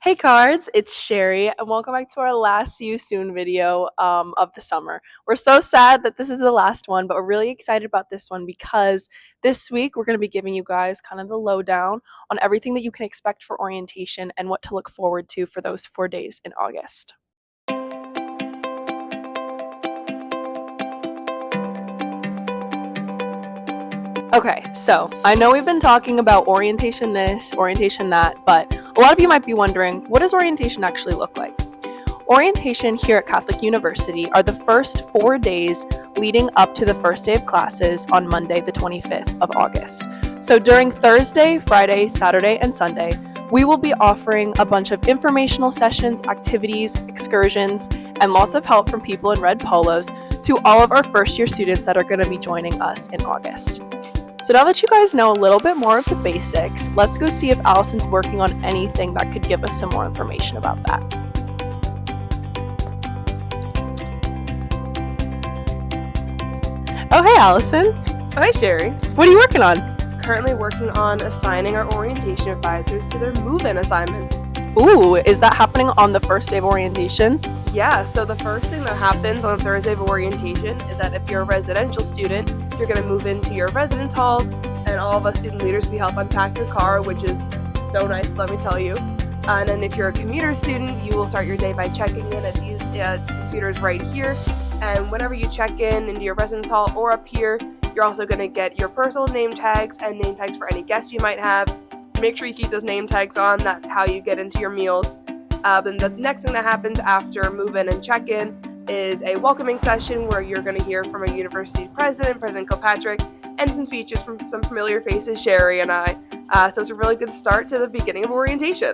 Hey cards, it's Cherie, and welcome back to our last See You Soon video of the summer. We're so sad that this is the last one, but we're really excited about this one because this week we're going to be giving you guys kind of the lowdown on everything that you can expect for orientation and what to look forward to for those 4 days in August. Okay, so I know we've been talking about orientation this, orientation that, but a lot of you might be wondering, what does orientation actually look like? Orientation here at Catholic University are the first 4 days leading up to the first day of classes on Monday, the 25th of August. So during Thursday, Friday, Saturday, and Sunday, we will be offering a bunch of informational sessions, activities, excursions, and lots of help from people in red polos to all of our first year students that are going to be joining us in August. So now that you guys know a little bit more of the basics, let's go see if Allison's working on anything that could give us some more information about that. Oh, hey Allison. Oh, hi Cherie. What are you working on? Currently working on assigning our orientation advisors to their move-in assignments. Ooh, is that happening on the first day of orientation? Yeah, so the first thing that happens on Thursday of orientation is that if you're a residential student, you're going to move into your residence halls, and all of us student leaders will help unpack your car, which is so nice, let me tell you. And then if you're a commuter student, you will start your day by checking in at these computers right here. And whenever you check in into your residence hall or up here, you're also going to get your personal name tags and name tags for any guests you might have. Make sure you keep those name tags on. That's how you get into your meals. Then the next thing that happens after move-in and check-in is a welcoming session where you're going to hear from a university president, President Kilpatrick, and some features from some familiar faces, Cherie and I. So it's a really good start to the beginning of orientation.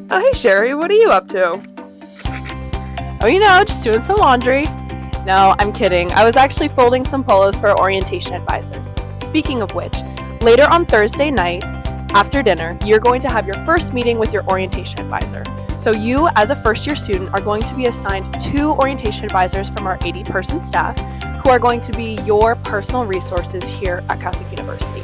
Oh, hey Cherie, what are you up to? Oh, just doing some laundry. No, I'm kidding. I was actually folding some polos for our orientation advisors. Speaking of which, later on Thursday night, after dinner, you're going to have your first meeting with your orientation advisor. So you, as a first-year student, are going to be assigned 2 orientation advisors from our 80-person staff who are going to be your personal resources here at Catholic University.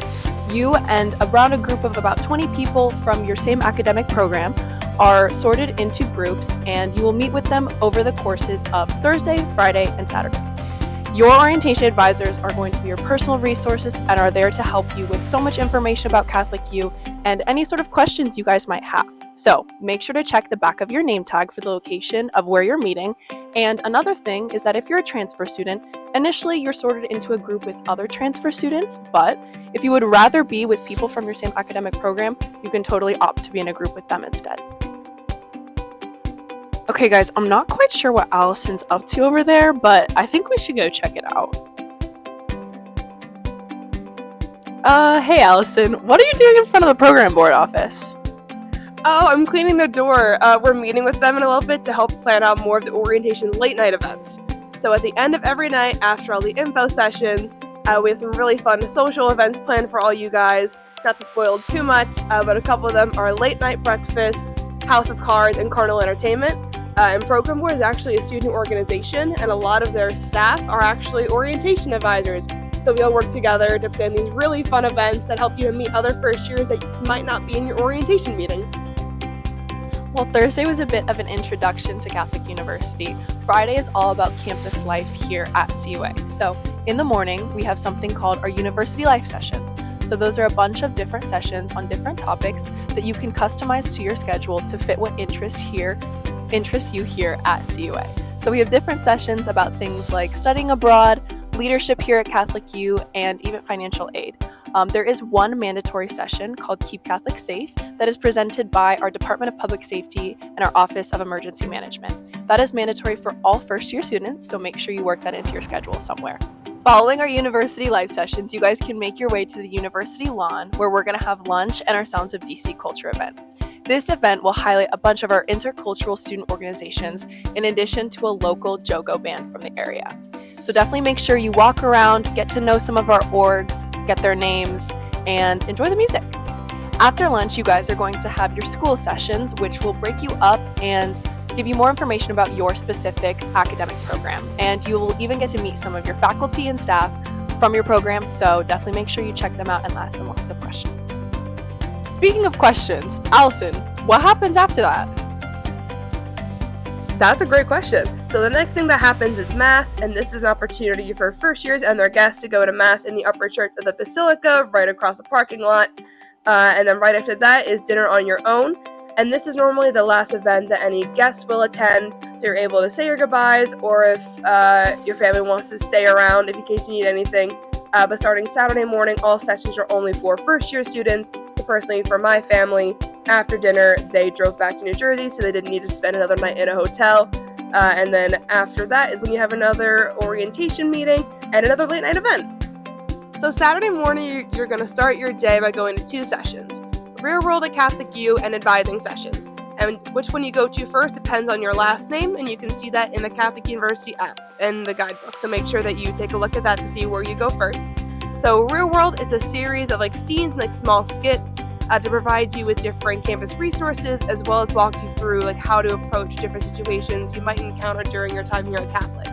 You and around a group of about 20 people from your same academic program are sorted into groups, and you will meet with them over the courses of Thursday, Friday, and Saturday. Your orientation advisors are going to be your personal resources and are there to help you with so much information about Catholic U and any sort of questions you guys might have. So make sure to check the back of your name tag for the location of where you're meeting. And another thing is that if you're a transfer student, initially you're sorted into a group with other transfer students, but if you would rather be with people from your same academic program, you can totally opt to be in a group with them instead. Okay guys, I'm not quite sure what Allison's up to over there, but I think we should go check it out. Hey Allison, what are you doing in front of the program board office? Oh, I'm cleaning the door. We're meeting with them in a little bit to help plan out more of the orientation late night events. So at the end of every night, after all the info sessions, we have some really fun social events planned for all you guys. Not to spoil too much, but a couple of them are late night breakfast, House of Cards, and Carnival Entertainment. And Program Board is actually a student organization, and a lot of their staff are actually orientation advisors. So we all work together to plan these really fun events that help you to meet other first years that might not be in your orientation meetings. Well, Thursday was a bit of an introduction to Catholic University. Friday is all about campus life here at CUA. So in the morning, we have something called our University Life Sessions. So those are a bunch of different sessions on different topics that you can customize to your schedule to fit what interests you here at CUA. So we have different sessions about things like studying abroad, leadership here at Catholic U, and even financial aid. There is one mandatory session called Keep Catholic Safe that is presented by our Department of Public Safety and our Office of Emergency Management. That is mandatory for all first-year students, so make sure you work that into your schedule somewhere. Following our University Live sessions, you guys can make your way to the University Lawn, where we're going to have lunch and our Sounds of DC Culture event. This event will highlight a bunch of our intercultural student organizations, in addition to a local JoGo band from the area. So definitely make sure you walk around, get to know some of our orgs, get their names, and enjoy the music. After lunch, you guys are going to have your school sessions, which will break you up and give you more information about your specific academic program. And you will even get to meet some of your faculty and staff from your program, so definitely make sure you check them out and ask them lots of questions. Speaking of questions, Allison, what happens after that? That's a great question. So the next thing that happens is Mass, and this is an opportunity for first years and their guests to go to Mass in the upper church of the Basilica, right across the parking lot. And then right after that is dinner on your own. And this is normally the last event that any guests will attend, so you're able to say your goodbyes, or if your family wants to stay around in case you need anything. But starting Saturday morning, all sessions are only for first-year students. So personally, for my family, after dinner, they drove back to New Jersey, so they didn't need to spend another night in a hotel. And then after that is when you have another orientation meeting and another late-night event. So Saturday morning, you're going to start your day by going to 2 sessions. Real World at Catholic U and advising sessions. And which one you go to first depends on your last name, and you can see that in the Catholic University app and the guidebook. So make sure that you take a look at that to see where you go first. So Real World, it's a series of scenes and small skits to provide you with different campus resources, as well as walk you through how to approach different situations you might encounter during your time here at Catholic.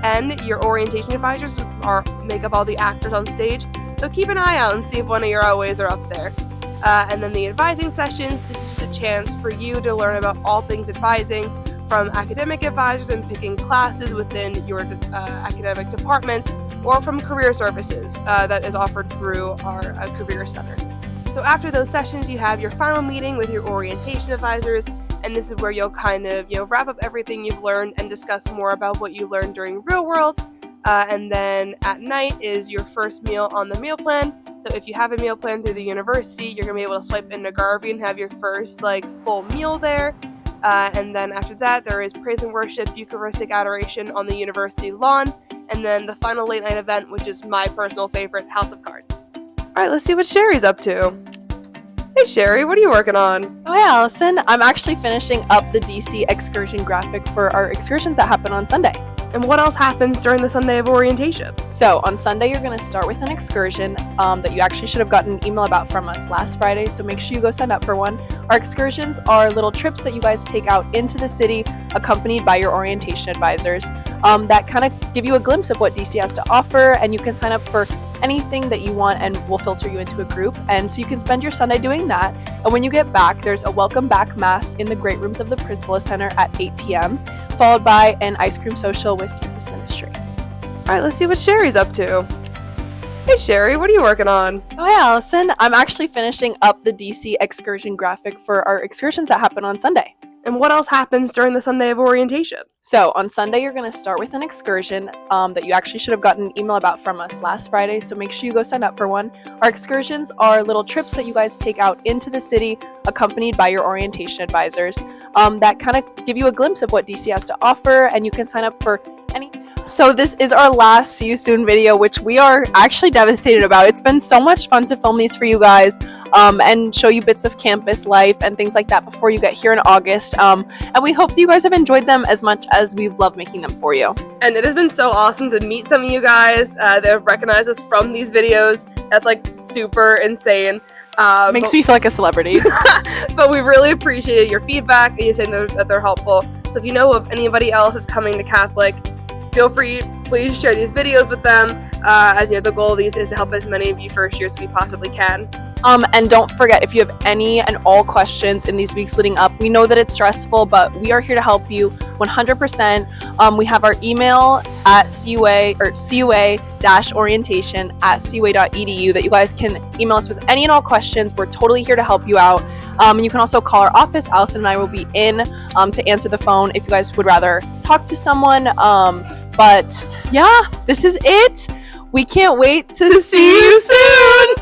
And your orientation advisors make up all the actors on stage, so keep an eye out and see if one of your always are up there. And then the advising sessions, this is just a chance for you to learn about all things advising, from academic advisors and picking classes within your academic department, or from career services that is offered through our career center. So after those sessions, you have your final meeting with your orientation advisors, and this is where you'll kind of wrap up everything you've learned and discuss more about what you learned during Real World. And then at night is your first meal on the meal plan. So if you have a meal plan through the university, you're going to be able to swipe into Garvey and have your first full meal there. And then after that, there is praise and worship, Eucharistic adoration on the university lawn. And then the final late night event, which is my personal favorite, House of Cards. All right, let's see what Sherry's up to. Hey Sherry, what are you working on? Oh, hey Allison, I'm actually finishing up the DC excursion graphic for our excursions that happen on Sunday. And what else happens during the Sunday of orientation? So on Sunday, you're going to start with an excursion that you actually should have gotten an email about from us last Friday, so make sure you go sign up for one. Our excursions are little trips that you guys take out into the city, accompanied by your orientation advisors, that kind of give you a glimpse of what DC has to offer, and you can sign up for anything that you want, and we'll filter you into a group. And so you can spend your Sunday doing that. And when you get back, there's a welcome back mass in the great rooms of the Priscilla Center at 8 p.m., followed by an ice cream social with campus ministry. All right, let's see what Sherry's up to. Hey Sherry, what are you working on? Oh, hey Allison, I'm actually finishing up the DC excursion graphic for our excursions that happen on Sunday. And what else happens during the Sunday of orientation? So on Sunday, you're going to start with an excursion that you actually should have gotten an email about from us last Friday, so make sure you go sign up for one. Our excursions are little trips that you guys take out into the city, accompanied by your orientation advisors, that kind of give you a glimpse of what DC has to offer, and you can sign up for any. So this is our last See You Soon video, which we are actually devastated about. It's been so much fun to film these for you guys and show you bits of campus life and things like that before you get here in August. And we hope that you guys have enjoyed them as much as we've loved making them for you. And it has been so awesome to meet some of you guys that have recognized us from these videos. That's super insane. Makes me feel like a celebrity. But we really appreciate your feedback and you saying that they're helpful. So if you know of anybody else that's coming to Catholic, feel free, please share these videos with them. As the goal of these is to help as many of you first years as we possibly can. And don't forget, if you have any and all questions in these weeks leading up, we know that it's stressful, but we are here to help you 100%. We have our email at cua-orientation@cua.edu that you guys can email us with any and all questions. We're totally here to help you out. And you can also call our office. Allison and I will be in to answer the phone if you guys would rather talk to someone. But yeah, this is it. We can't wait to see you soon.